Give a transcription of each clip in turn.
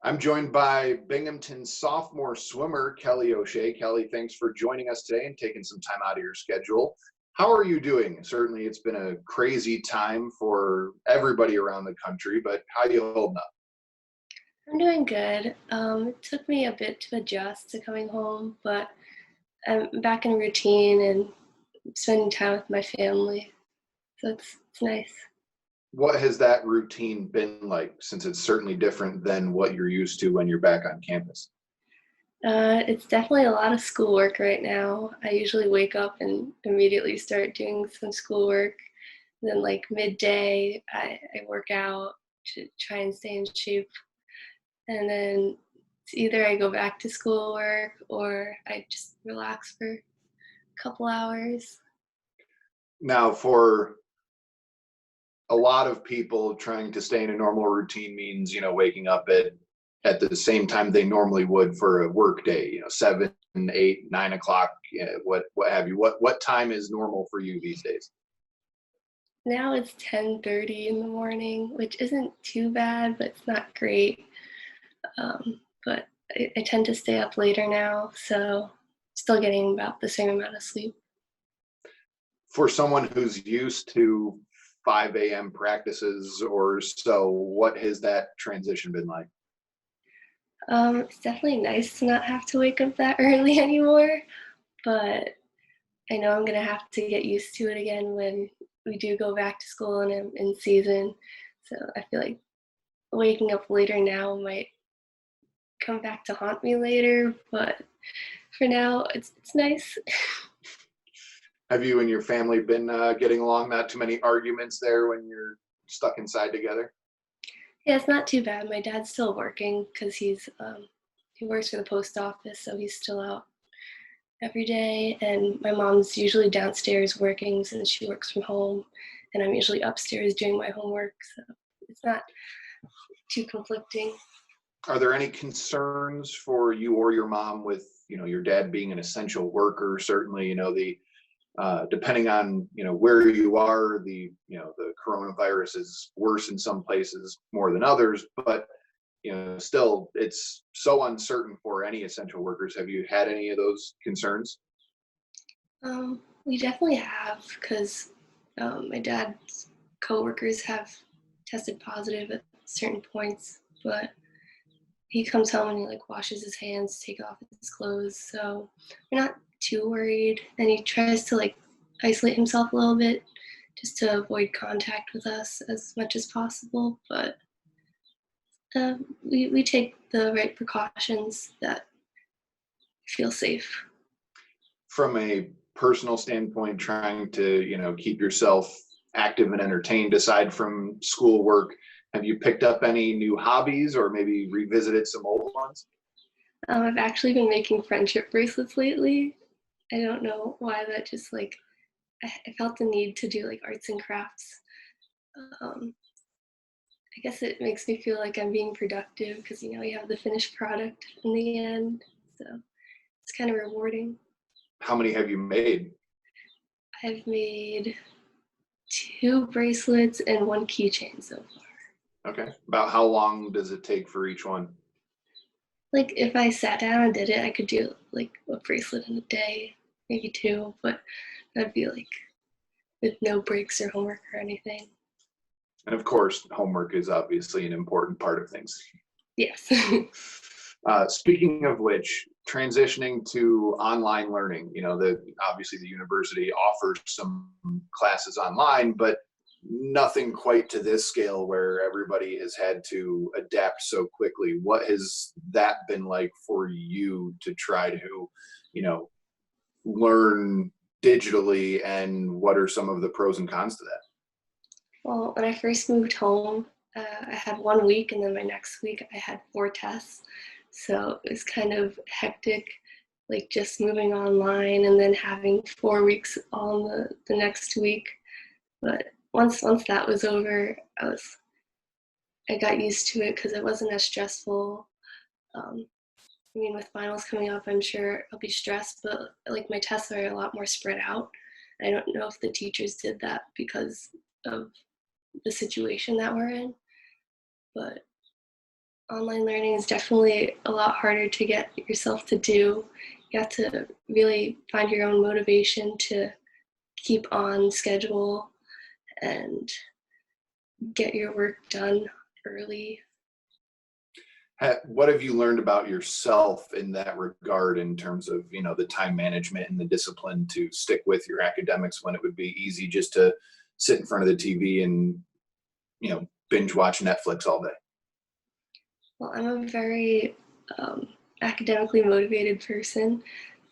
I'm joined by Binghamton sophomore swimmer Kelli O'Shea. Kelli, thanks for joining us today and taking some time out of your schedule. How are you doing? Certainly, it's been a crazy time for everybody around the country, but how are you holding up? I'm doing good. It took me a bit to adjust to coming home, but I'm back in routine and spending time with my family. So it's nice. What has that routine been like since it's certainly different than what you're used to when you're back on campus? It's definitely a lot of schoolwork right now. I usually wake up and immediately start doing some schoolwork. Then, like midday, I work out to try and stay in shape. And then it's either I go back to schoolwork or I just relax for a couple hours. Now, for a lot of people, trying to stay in a normal routine means, waking up at the same time they normally would for a work day, 7, 8, 9 o'clock, what have you. What time is normal for you these days? Now it's 10:30 in the morning, which isn't too bad, but it's not great. But I tend to stay up later now, so still getting about the same amount of sleep. For someone who's used to 5 a.m. practices or so, what has that transition been like? It's definitely nice to not have to wake up that early anymore, but I know I'm gonna have to get used to it again when we do go back to school and I'm in season. So I feel like waking up later now might come back to haunt me later, but for now, it's nice. Have you and your family been getting along? Not too many arguments there when you're stuck inside together? Yeah, it's not too bad. My dad's still working because he works for the post office, so he's still out every day. And my mom's usually downstairs working since she works from home, and I'm usually upstairs doing my homework. So it's not too conflicting. Are there any concerns for you or your mom with, your dad being an essential worker? Certainly, the depending on where you are, the coronavirus is worse in some places more than others, but still it's so uncertain for any essential workers. Have you had any of those concerns? We definitely have because my dad's coworkers have tested positive at certain points, but he comes home and he like washes his hands, take off his clothes. So we're not too worried. And he tries to like isolate himself a little bit just to avoid contact with us as much as possible. But we take the right precautions that feel safe. From a personal standpoint, trying to keep yourself active and entertained aside from schoolwork, have you picked up any new hobbies or maybe revisited some old ones? I've actually been making friendship bracelets lately. I don't know why that just like I felt the need to do like arts and crafts. Um, I guess it makes me feel like I'm being productive because you have the finished product in the end. So it's kind of rewarding. How many have you made? I've made two bracelets and one keychain so far. Okay, about how long does it take for each one? Like if I sat down and did it, I could do like a bracelet in a day, maybe two, but that'd be like with no breaks or homework or anything. And of course, homework is obviously an important part of things. Yes. Speaking of which, transitioning to online learning, obviously the university offers some classes online, but nothing quite to this scale where everybody has had to adapt so quickly. What has that been like for you to try to, you know, learn digitally, and what are some of the pros and cons to that? Well, when I first moved home, I had 1 week, and then my next week I had four tests. So it was kind of hectic, like just moving online and then having 4 weeks on the next week. But once that was over, I got used to it because it wasn't as stressful. Um, I mean, with finals coming up, I'm sure I'll be stressed, but like my tests are a lot more spread out. I don't know if the teachers did that because of the situation that we're in, but online learning is definitely a lot harder to get yourself to do. You have to really find your own motivation to keep on schedule and get your work done early. What have you learned about yourself in that regard in terms of, the time management and the discipline to stick with your academics when it would be easy just to sit in front of the TV and, binge watch Netflix all day? Well, I'm a very academically motivated person,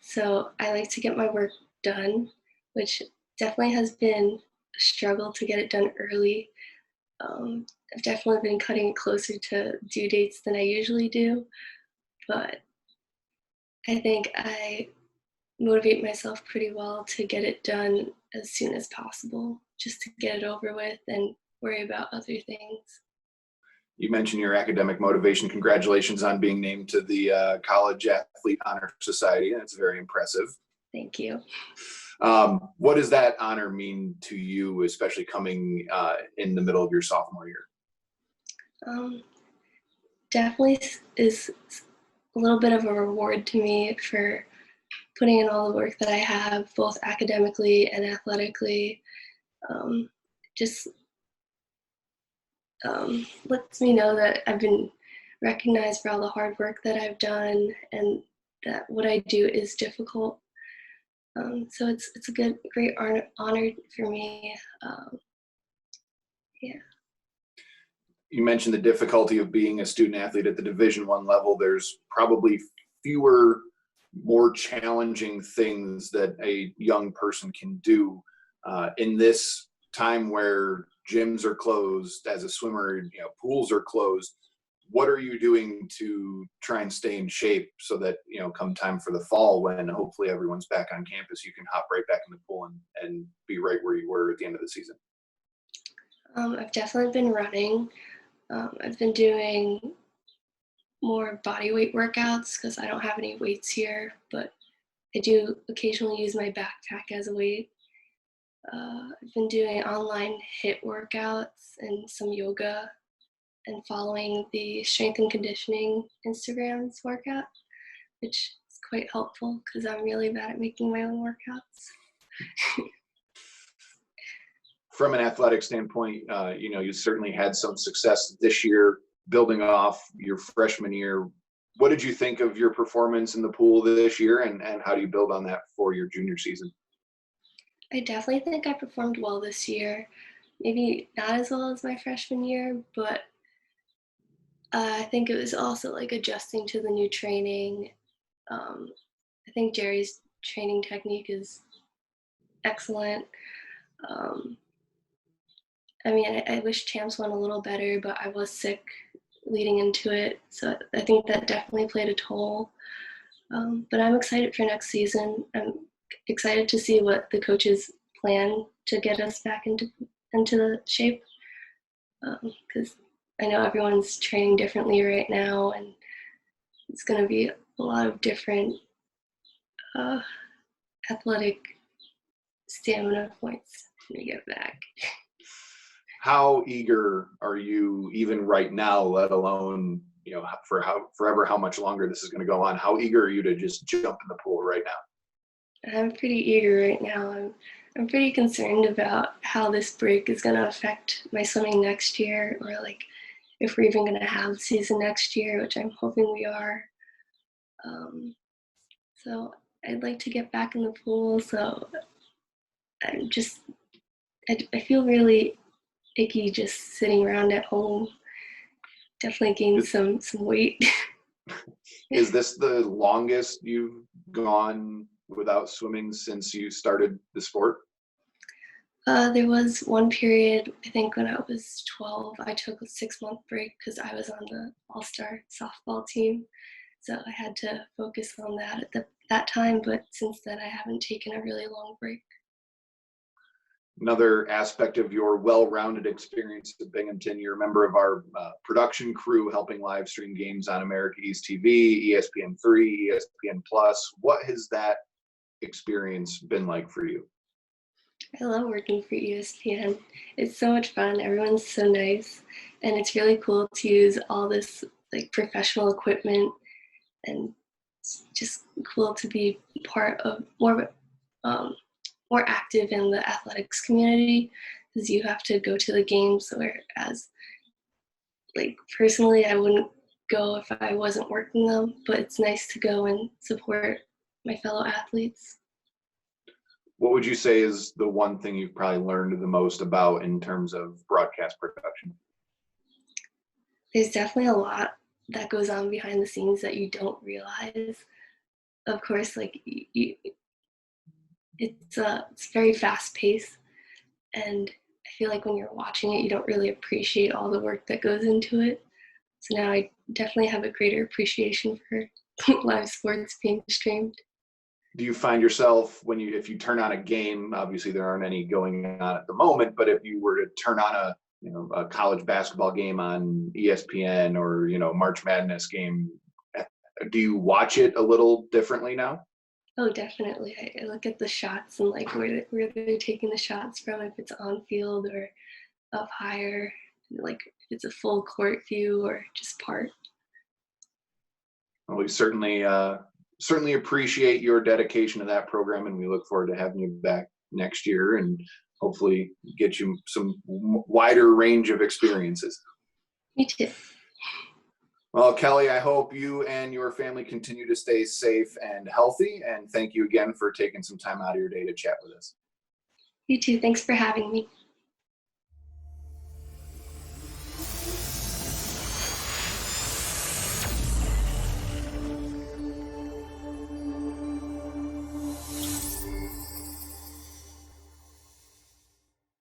so I like to get my work done, which definitely has been a struggle to get it done early. I've definitely been cutting it closer to due dates than I usually do, but I think I motivate myself pretty well to get it done as soon as possible, just to get it over with and worry about other things. You mentioned your academic motivation. Congratulations on being named to the College Athlete Honor Society. That's very impressive. Thank you. What does that honor mean to you, especially coming in the middle of your sophomore year? Um, Definitely is a little bit of a reward to me for putting in all the work that I have, both academically and athletically. Just lets me know that I've been recognized for all the hard work that I've done and that what I do is difficult. So it's a great honor for me. Yeah. You mentioned the difficulty of being a student athlete at the Division I level. There's probably fewer, more challenging things that a young person can do in this time where gyms are closed. As a swimmer, pools are closed. What are you doing to try and stay in shape so that, come time for the fall, when hopefully everyone's back on campus, you can hop right back in the pool and be right where you were at the end of the season? I've definitely been running. I've been doing more body weight workouts because I don't have any weights here, but I do occasionally use my backpack as a weight. I've been doing online HIIT workouts and some yoga and following the strength and conditioning Instagram's workout, which is quite helpful because I'm really bad at making my own workouts. From an athletic standpoint, you certainly had some success this year building off your freshman year. What did you think of your performance in the pool this year, and how do you build on that for your junior season? I definitely think I performed well this year. Maybe not as well as my freshman year, but I think it was also like adjusting to the new training. Um, I think Jerry's training technique is excellent. Um, I mean, I wish champs went a little better, but I was sick leading into it, so I think that definitely played a toll. But I'm excited for next season. I'm excited to see what the coaches plan to get us back into the shape, because I know everyone's training differently right now, and it's going to be a lot of different uh, athletic stamina points when we get back. How eager are you, even right now, let alone forever, how much longer this is going to go on? How eager are you to just jump in the pool right now? I'm pretty eager right now. I'm pretty concerned about how this break is going to affect my swimming next year, or like if we're even going to have the season next year, which I'm hoping we are. So I'd like to get back in the pool. So I'm just, I feel really icky just sitting around at home. Definitely gained some weight. Is this the longest you've gone without swimming since you started the sport? There was one period, I think when I was 12, I took a 6-month break because I was on the all-star softball team. So I had to focus on that at that time, but since then I haven't taken a really long break. Another aspect of your well-rounded experience at Binghamton, you're a member of our production crew helping live stream games on America East TV, ESPN3, ESPN Plus. What has that experience been like for you? I love working for ESPN. It's so much fun. Everyone's so nice, and it's really cool to use all this like professional equipment, and it's just cool to be part of um, more active in the athletics community, because you have to go to the games, whereas like personally I wouldn't go if I wasn't working them, but it's nice to go and support my fellow athletes. What would you say is the one thing you've probably learned the most about in terms of broadcast production? There's definitely a lot that goes on behind the scenes that you don't realize. Of course, like it's very fast paced, and I feel like when you're watching it, you don't really appreciate all the work that goes into it. So now I definitely have a greater appreciation for live sports being streamed. Do you find yourself if you turn on a game, obviously there aren't any going on at the moment, but if you were to turn on a college basketball game on ESPN, or March Madness game, do you watch it a little differently now? Oh, definitely. I look at the shots and like where they're taking the shots from, if it's on field or up higher, like if it's a full court view or just part. Well, we certainly appreciate your dedication to that program, and we look forward to having you back next year and hopefully get you some wider range of experiences. Me too. Well, Kelli, I hope you and your family continue to stay safe and healthy, and thank you again for taking some time out of your day to chat with us. You too. Thanks for having me.